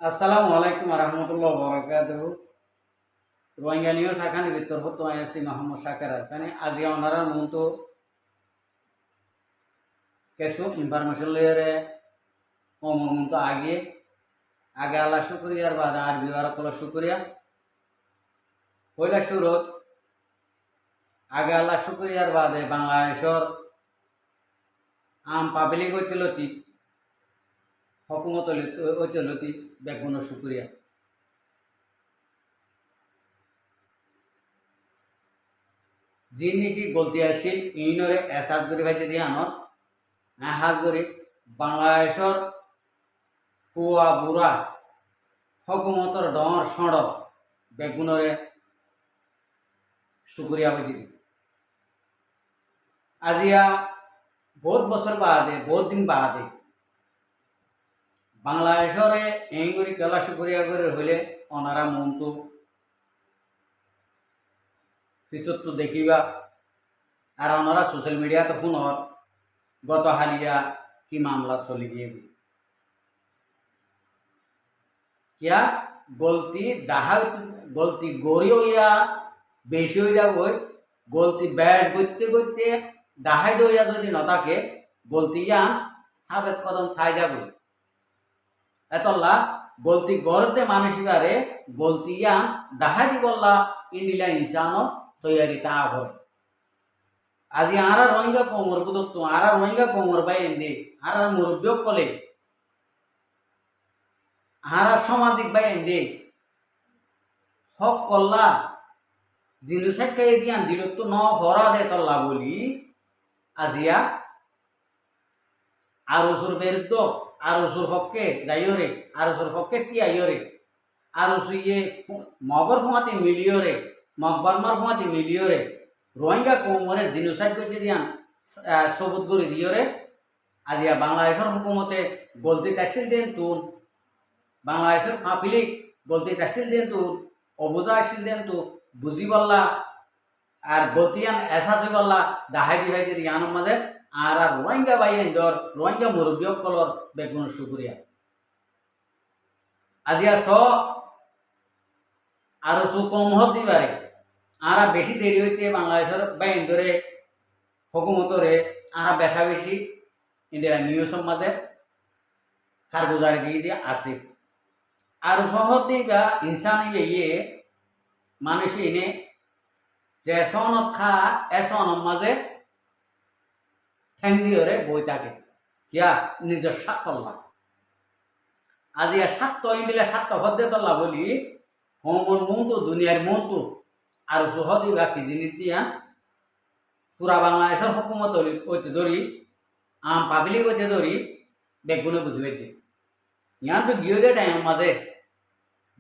আসসালামু আলাইকুম রহমতুল্লাহ বরকাতুহু রোহিঙ্গা নিউজ আখানি ভিতর হতো আছি মোহাম্মদ শাকের কানে আজি ওনারা মতো কিছু ইনফরমেশন লইরে কমর মতো আগে আগে আল্লাহ শুক্রিয়ার বাদে আর বিওয়ার কলা শুক্রিয়া পয়লা শুরুত আগে আল্লাহ শুক্রিয়ার বাদে বাংলাদেশর আম পাবলিক ঐতিলতি হকুমত ঐতিলতি বেগুন শুক্রিয়া যিনি নাকি গলতি আসছিল ইনরে এসাদ করে ভাইতে দিয়ে আনত হাত করে বাংলাদেশর ফুয়া বুড়া হকুমতর ডর সড় বেগুনরে শুক্রিয়া হয়ে আজিয়া বহুত বছর বাদে বহুত দিন বাদে বাংলাদেশরে এই করে কেলা শুক্রিয়া করে হইলে ওনারা মনটো পিছত তো দেখিবা আর ওনারা সোশ্যাল মিডিয়াতে শুনর গত হালিয়া কি মামলা চলি গিয়ে কিয়া গলতি দাহা গলতি গড়ি হইয়া বেশি হয়ে যাবই গলতি ব্যাট করতে করতে দাহাই দইয়া যদি নথাকে গলতি ইয়ান সাবেত কদম খাই যাবই এতল্লা গলতি গড়তে মানসিকারে গলতি ইয়ান দাহাই বললা ইন্ডিলা ইনসানো তৈয়ারি তা হয় আজি আরা রোহিঙ্গা কোমর বুদত্ত আরা রোহিঙ্গা কোমর বাই এন্ডে আরা মুরব্বী কলে আরা সামাজিক বাই এন্ডে হক কল্লা জিনুসাইড কাই দিয়ান দিল তো ন ভরা দে তল্লা বলি আজিয়া আরসুর বিরুদ্ধ আরসুর হককে যাইও রে আরসুর হককে তিয়াইও রে আরসু ইয়ে মগর ফমাতে মিলিও রে মকবরমার ফমাতে মিলিও রে রোহিঙ্গা কোমরে জিনোসাইড করতে দিয়ান সবুত করে দিও রে আজিয়া বাংলাদেশের হুকুমতে গলতি ট্যাক্সিল দেন তুন বাংলাদেশের পাপিলিক গলতি ট্যাক্সিল দেন তুন অবুজা আসিল দেন তু বুঝি বললা আর গলতিয়ান এসাস হই বললা দাহাই দিহাই দিয়ে ইয়ানোর মাঝে আর আর রোহিঙ্গা বাইন দর রোহিঙ্গা মুরব্বী কলর বেগুন শুক্রিয়া আজিয়া স আরো সু কম হত দিবারে আরা বেশি দেরি হইতে বাংলাদেশের বাইন ধরে হুকুমতরে আরা বেশা বেশি ইন্ডিয়া নিউজের মাঝে কারগুজারি দিয়ে আছে আর সহজ দিবা ইনসান ইয়ে মানুষ এনে যে সনত খা এসনের মাঝে ঠেং দিয়ে বই থাকে কিয়া নিজের স্বার্থল্লা আজি স্বার্থ ইন্ডিয়া স্বার্থ হদ্দে তল্লা বলি হমন মনটো দুনিয়ার মনটো আর সহজ দিবা কি জিনিস দিয়া পুরা বাংলাদেশের হুকুমত হইতে ধরি আম পাবলিক হইতে ধরি বেগুনে বুঝবে ইয়ান তো গিয়ে দেয় টাইম মাঝে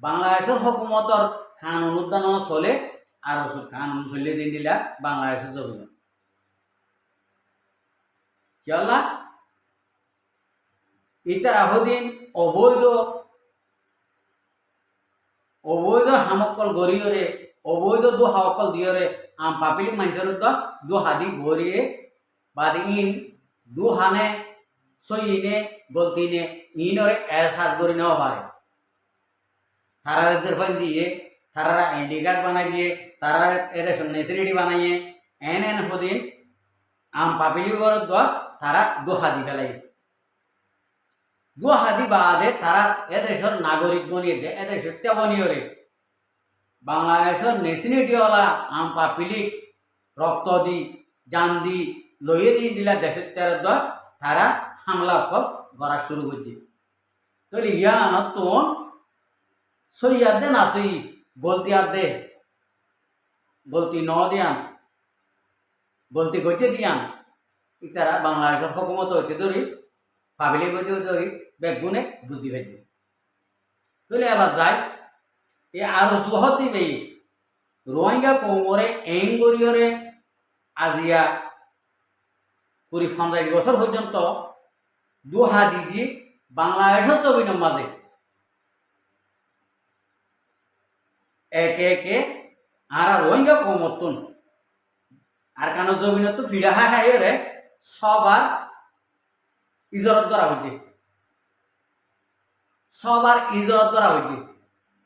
বাংলাদেশের হুকুমতর খান অনুদান চলে আর খান চলিয়ে দিন দিলা বাংলাদেশের জমি কি হল্লা ইতার আহদিন অবৈধ অবৈধ হামকল গড়িয়রে অবৈধ দু হাওকল দিয়রে আম পাপিলিক মানুষের দু হাদি গড়িয়ে বাদ ইন দু হানে সইনে গলতিনে ইনরে এস হাত গড়ি নেওয়া পারে তারা রিজার্ভ দিয়ে তারা আইডি কার্ড বানাই দিয়ে তারা এদের নেসিলিটি বানাইয়ে এন এন হদিন আম পাপিলি তারা দুহাদি ফেলাই দুহাদি বাদে তারা এদেশের নাগরিক বনিয়ে দেয় এদেশের তেবনিয়ে রে বাংলাদেশের নেসিলিটিওয়ালা আম পাপিলি রক্ত দি জান দি লইয়ে দিয়ে দিলা দেশের তেরো তারা হামলা করা শুরু করছে তাহলে ইয়া তো সই আর দে না সই গলতি আর দে গলতি ন দিয়ান গলতি গইতে দিয়ান ইতারা বাংলাদেশের হুকুমত হইতে ধরি পাবলিক হইতে ধরি বেগুনে বুঝি হইতে তাহলে এবার যাই এ আরো জহর দিবে রোহিঙ্গা কোমরে এঙ্গরিয়রে আজিয়া 50 বছর পর্যন্ত দুহা দিদি বাংলাদেশের জমিনের মাঝে একে একে আর রোহিঙ্গা কমতন আর কেন জমিন তো ফিরা হাই হাই রে সবার ইজরত করা হইতে সবার ইজরত করা হয়েছে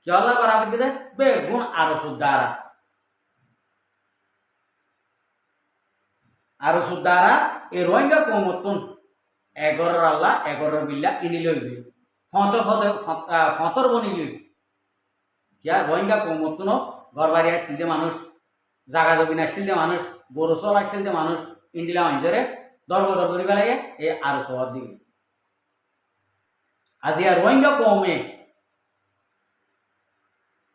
কেলা করা হয়েছে বেগুন আরো সুদ্দারা এই রোহিঙ্গা কমতন 11 আল্লাহ 11 বিল্লা ইনিল হইবে ফতর বনি লইবে কিয়া রোহিঙ্গা কমতন ঘর বাড়ি আসছিল মানুষ জাগা জমিন আসছিল মানুষ গরু চল আসছিল মানুষ ইন্ডিলা মানুষের দরব করি পেলাই এই আরো শহর দিকে আজি আর রোহিঙ্গা কমে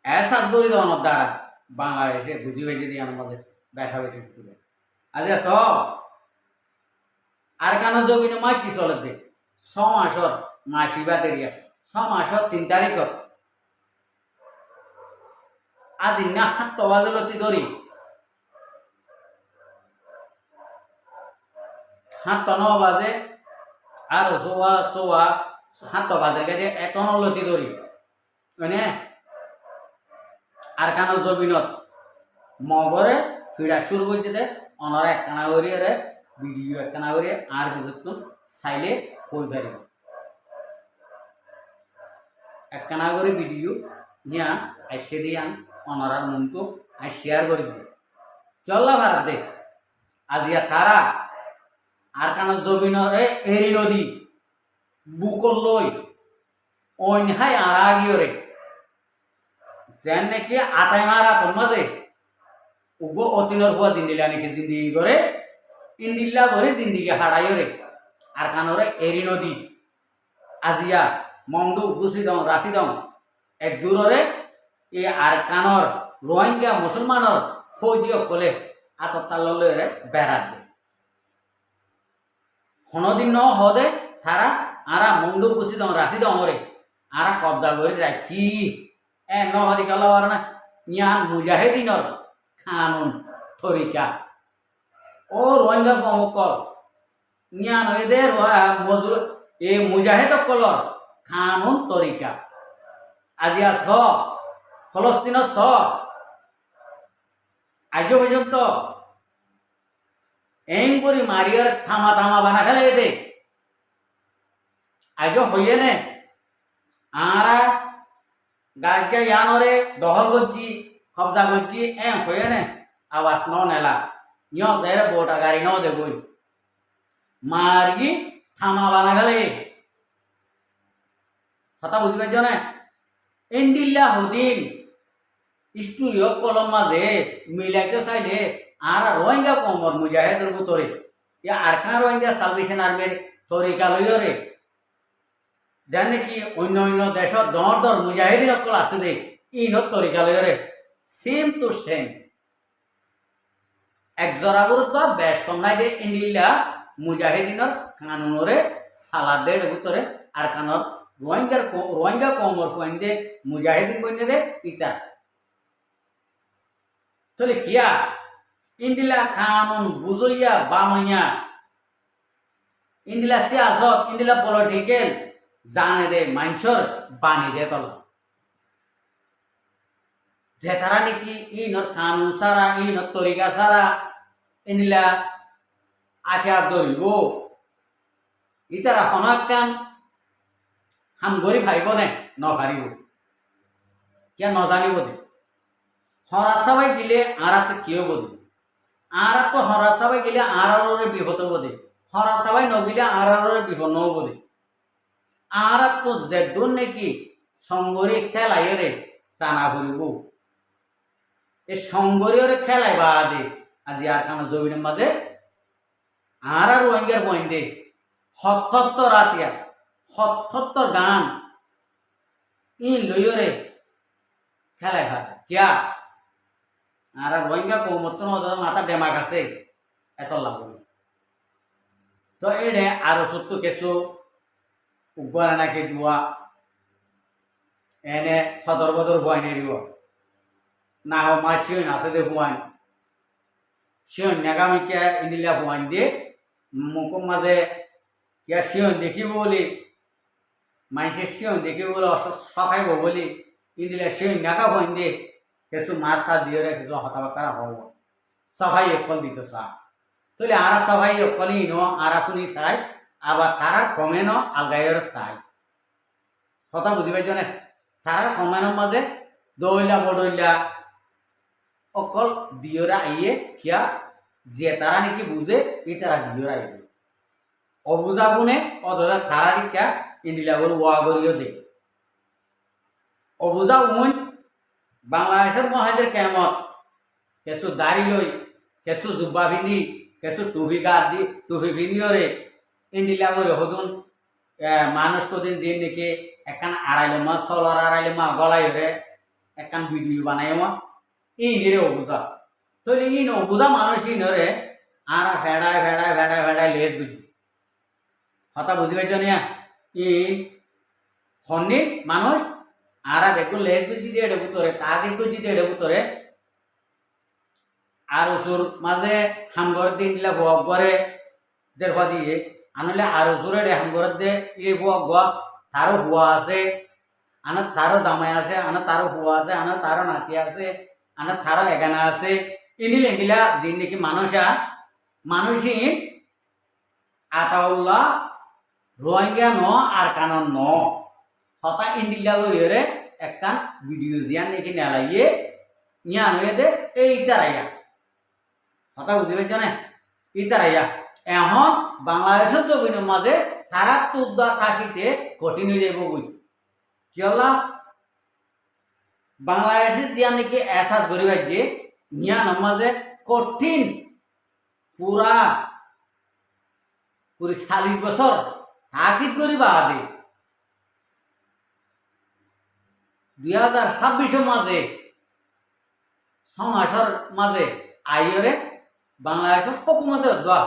এসাস দরি দনের দ্বারা বাংলাদেশে বুঝি হয়েছে দিয়ে আমাদের বেসা বেশি স্কুলে আজি স আর কেন জমিনে মা কি চলে দে 6 মাসর মাসিবাদ এরিয়া 6 মাসর 3 তারিখ আজি না হাত বাজলতি ধরি হাত ন বাজে আর সোয়া হাত বাজের কাছে এত লতি ধরি মানে আর কেন জমিনত মগরে ফিরা শুরু করতে দে অনারা একখানা করিয়ে রে ভিডিও একখানা করিয়ে আর বুঝতুন চাইলে হয়ে পারিব একখানা করে ভিডিও নিয়া আইসে দিয়ান অনারার মনটো আই শেয়ার করে দিই চল্লা ভারত দে আজিয়া তারা আর কেন জমিনরে এরি নদী বুকল লই অন্যায় আর আগিয়ে রে যেন নাকি আটাই মারা তোর মাঝে উগ্র অতিনর হওয়া জিন্দিলা নাকি জিন্দিগি করে ইন্দিল্লা করে জিন্দিগি হারাইও রে আর কানরে এরি নদী আজিয়া মংডু গুছি দম রাশি দম এক দূররে এই আর কানর রোহিঙ্গা মুসলমানর ফৌজি অকলে আততাল্লরে বেড়াত দে হনদিন ন হদে তারা আরা মংডু গুছি দম রাশি দমরে আরা কবজা করে রাখি ন হদি গেল না ইয়ান মুজাহিদিনর কানুন তরিকা ও রোহিঙ্গা কমকল ইয়ান এদের মজুর এই মুজাহিদ কলর কানুন তরিকা আজি আস ফলস্তিন আজ পর্যন্ত এং করে মারিয়ার থামা থামা বানা ফেলে দে আজ হইয়ে নে আরা গাছকে ইয়ানরে দখল করছি কবজা করছি হয়ে নে আওয়াজ ন নেলা ইয় যাইরে বোটা গাড়ি ন দেবই মারি থামা বানা গেলে কথা বুঝি পারছ না এন্ডিল্লা হদিন স্টুডিও কলম মাঝে মিলাইতে চাইলে আর রোহিঙ্গা কমর মুজাহিদের ভিতরে আর কাঁ রোহিঙ্গা সালভেশন আর্মির তরিকা লইরে যেন নাকি অন্য অন্য দেশত দর দর মুজাহিদিন অকল আছে দে ইনত তরিকা লইরে সেম টু সেম একজরা গুরুত্ব বেশ কম নাই দে ইন্ডিল্লা মুজাহিদিনের কানুনরে সালাদের ভিতরে আর কানর রোহিঙ্গা কমর পয়েন্ট দে মুজাহিদিন পয়েন্ট দে ইতা তাহলে কিয়া ইন্ডিলা কানুন বুঝইয়া বামাইয়া ইন্ডিলা সিয়াসত ইন্ডিলা পলিটিক্যাল জানে দে মানুষের বানি দে তলা যে তারা নাকি ইনর কানুন সারা ইনর তরিকা সারা ইন্ডিলা আটিয়া ধরিব ইতারা হনাকান হাম গরি ফারিব নে ন ফারিব কিয়া ন জানিব দে হরা সবাই গেলে আরাতে কি হব দে আরা তো হরা সবাই গেলে আরারে বিপদ হব দে হরা সবাই নগিলে আরারে বিপদ হব দে আর তো যেদুন নাকি সংগরি খেলাইরে চানা করিব এই সংগরিয়রে খেলাই বাদে আজি আর কানা জমিনের মাঝে আর রোহিঙ্গার বইন্দে হত্তর রাতিয়া হত্তর গান ই লইরে খেলাই ভাত কিয়া আর রোহিঙ্গা কৌমত্তন মাথা ডেমাক আছে এত লাভ তো এনে আরো সত্য কিছু উপরে নাকি দুয়া এনে সদর বদর হুয়াই নিব না হো মা শিওন আছে দে হুয়াই শিওন নেগামিকে ইনিলা হুয়াই দিয়ে মুখম মাঝে কিয়া শিওন দেখিব বলি মানুষের শিওন দেখিব বলে সখাইব বলি ইনিলা শিওন নেগা হুয়াই দিয়ে কিছু মাছ সার দিয়ে কিছু হতাবার্তা হব সবাই অকল দিত চা তাহলে আরা সবাই অকলই ন আরা শুনি চাই আবার তারা কমে ন আলগাইয়ের চাই কথা বুঝি পাইছ না তারার কমেন্টের মাঝে দইলা বডইলা অকল দিয়রা আইয়ে কিয়া যে তারা নাকি বুঝে এই তারা দিয়রা আইবে অবুঝা গুনে অধরা তারা নিকা ইন্ডিলা গর ওয়া গরিও দে অবুঝা উন বাংলাদেশের মহাজের কেমত কেসু দাড়ি লই কেসু জুব্বা ভিনি কেসু টুফি গাদ দি টুফি ভিনিওরে ইন্ডিলা গরে হদুন মানুষ কদিন দিন নাকি একখান আড়াইলে মা সলর আড়াইলে মা গলাই হরে একখান ভিডিও বানাই মা ইনিরে অবুঝা তাহলে ইন অবুঝা মানুষ ইনরে আর ভেড়ায় ভেড়ায় ভেড়ায় ভেড়ায় লেজ বুঝছি কথা বুঝি পাইছ না ই হন্নি মানুষ আর বেগুন লেজ বুঝি দিয়ে এডে বুতরে তাকে বুঝি দিয়ে এডে বুতরে আর ওসুর মাঝে হামগর দিন দিলে ভোগ করে দের দিয়ে আনলে আর ওসুরে ডে হামগর দে এই ভোগ গোয়া তারও হুয়া আছে আনার তারও জামাই আছে আনার তারও হুয়া আছে আনার তারও নাতি আছে আনার তারও এগানা আছে ইন্ডিল ইন্ডিলা দিন নাকি মানুষই আতাউল্লাহ রোহিঙ্গা ন আর কানন ন হতা ইন্ডিলা গরিয়রে একখান ভিডিও দিয়া নাকি নেলাইয়ে নিয়া নয়ে দে এই তারাইয়া কথা বুঝি পাইছ না এই তারাইয়া এখন বাংলাদেশের জমিনের মাঝে তারা তুদ্দা থাকিতে কঠিন হয়ে যাইব বই কি হল বাংলাদেশে যে নাকি এসাস গরিব যে নিয়া নামাজে কঠিন পুরা 40 বছর তাকিদ করিবা আদে 2026 মাঝে 6 মাসের মাঝে আইরে বাংলাদেশের হকুমতের দোয়া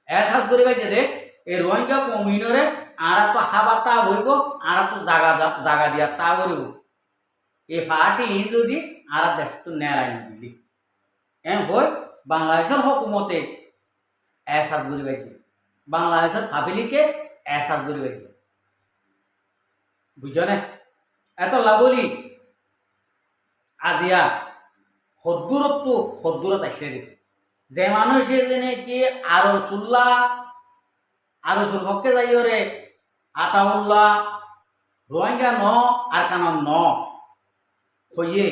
এসাস করিবা যে এই রোহিঙ্গা কমিউনরে আর তো হাবার তা ভরিব আর তো জাগা দিয়া তা ভরিব এই ফাটি যদি আর দেশ তো নেড়াই দিলি এম হই বাংলাদেশের হকুমতে এসাস করিবা বাংলাদেশের কাবিলিকে এসাস করিবা বুঝছো না এত লাগলি আজিয়া সদ্দূরত আসে যে মানুষের জেনে কি আরো সুর হককে যাইরে আতাউল্লাহ রোহিঙ্গা ন আর কানন ন হইয়ে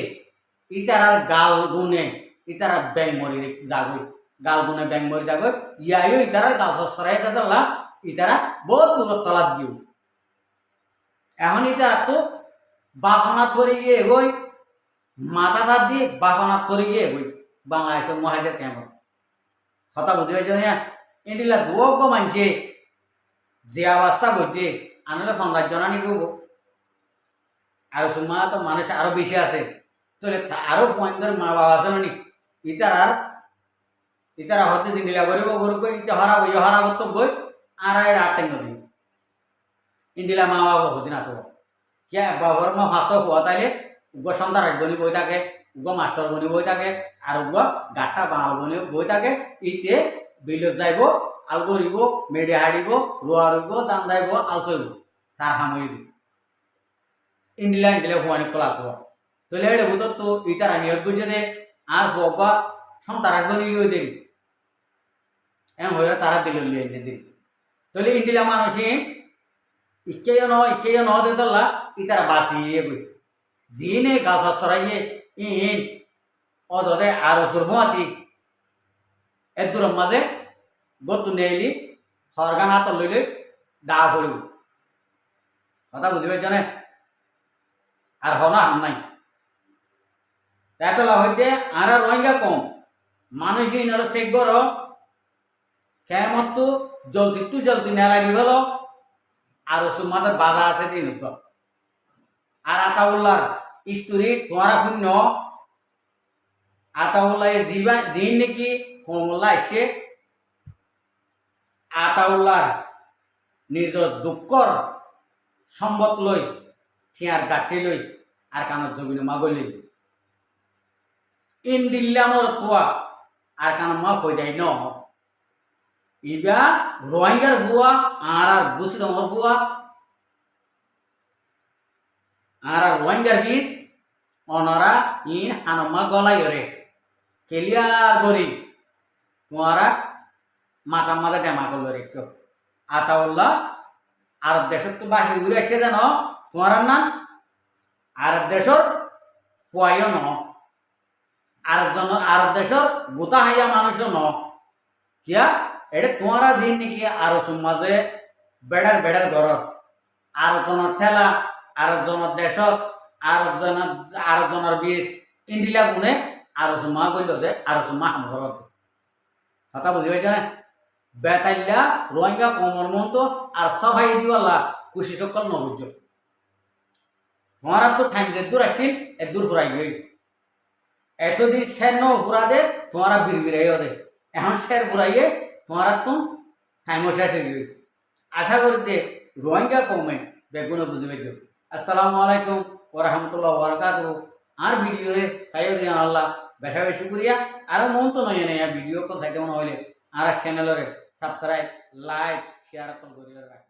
ইতারার গাল গুনে ইতারা ব্যাং মরি যাগই গাল গুনে ব্যাং মরি যাগই ইয়াইও ইতারার গাল সরাই দাদা ইতারা বহুত দূর তলাত দিও এখন ইতারা তো বাফনাত করে গিয়ে এগোই মাথা তার দিয়ে বাফনাত করে গিয়ে এগোই বাংলাদেশের মহাজের কেমন কথা বুঝতে পারছো না ইন্ডিলা দুঃখ মানছে যে অবস্থা করছে আনলে 50 জনা নিয়ে গো আর সুমা তো মানুষ আরো বেশি আছে তাহলে আরো 5 মা বাবা আছে মানে ইতারা হতে ইন্ডিলা গরিব গরিব ইতে হরাব তো গই আর এটা 8 দিন ইন্ডিলা মা বাবা হদিন আসব কে বাবার মা হাসো হওয়া তাইলে উগ্র সন্তান রাখবনি বই থাকে উগ্র মাস্টার বনি বই থাকে আর উগ্র গাঠটা বাঙাল বনি বই থাকে ইতে বিলত যাইব আল গরিব মেডে হাড়িব রোয়া রইব দান যাইব আল চইব তার সাময়িক দিব ইন্ডিলা হুয়ানি ক্লাস হওয়া তাহলে এটা বুঝতো তো ইতারা নিয়োগ বুঝে দে আর হবা সন্তান রাখবনি লিয়ে দেবি এম হয়ে তারা দিল লিয়ে দিবি তাহলে ইন্ডিলা মানুষই ইকেয় ন দিতলা ইতারা বাঁচিয়ে বই জিনে গাছ সরাইয়ে ইন অদরে আরো সুরমাতি এদুর মাঝে গতু নেইলি হরগান হাত লইলে দা করিব কথা বুঝি পাইছ না আর হনা হাম নাই এতলা হইতে আর রোহিঙ্গা কম মানুষ ইনর চেক কর কেমত জলদি না লাগি গেল আর ওসুর মাথার বাধা আছে দিন আর আতাউল্লাহর স্টোরি তোমারা শূন্য আতাউল্লাহ জিন নাকি কমলা এসে আতাউল্লাহর নিজ দুঃখর সম্বত লই থিয়ার গাঠি লই আর কানত জমিনে মাগলি ইন্দিল্লামর তোয়া আর কান মা কই যাই ন ইবা রোহিঙ্গার হুয়া আর বুসিদমর হুয়া আর রোহিঙ্গার হিস অনরা ইন হানমা গলাই রে ক্লিয়ার করি তোমারা মাথা মাথা ডেমা করলো রে কেউ আতাউল্লাহ আর দেশের তো বাসি ঘুরে এসে যেন তোমার নাম আর দেশর পুয়াইও ন আর দেশর গোতা হাইয়া মানুষও ন কিয়া এটা তোমারা যে নাকি আরো সমাজে বেড়ার বেড়ার ঘর আর জনের ঠেলা আর জনের দেশত আর জনের বীজ ইন্ডিলা গুণে আরো সুমা করল দে আরো সুমা ঘরত কথা বুঝি পাইছ না বেতাইলা রোহিঙ্গা কমর মন্ত আর সবাই দিওয়ালা খুশি সকল নবুজ তোমার তো টাইম যে দূর আসিল এ দূর ফুরাই গই এতদিন শের ন ফুরা দে তোমারা বিড়বিড়াই দে এখন শের ফুরাইয়ে তোমার তো টাইমও শেষ হয়ে গই আশা করি দে রোহিঙ্গা কমে বেগুনে বুঝি পাইছ আসসালামু আলাইকুম ওয়া রাহমাতুল্লাহি ওয়া বারাকাতুহু আর ভিডিও রে সাইও দিয়ান আল্লাহ বেশা বেশি করিয়া আর মন তো নয় না ভিডিও কল সাইতে মনে হইলে আর চ্যানেলরে সাবস্ক্রাইব লাইক শেয়ার করিয়া রাখ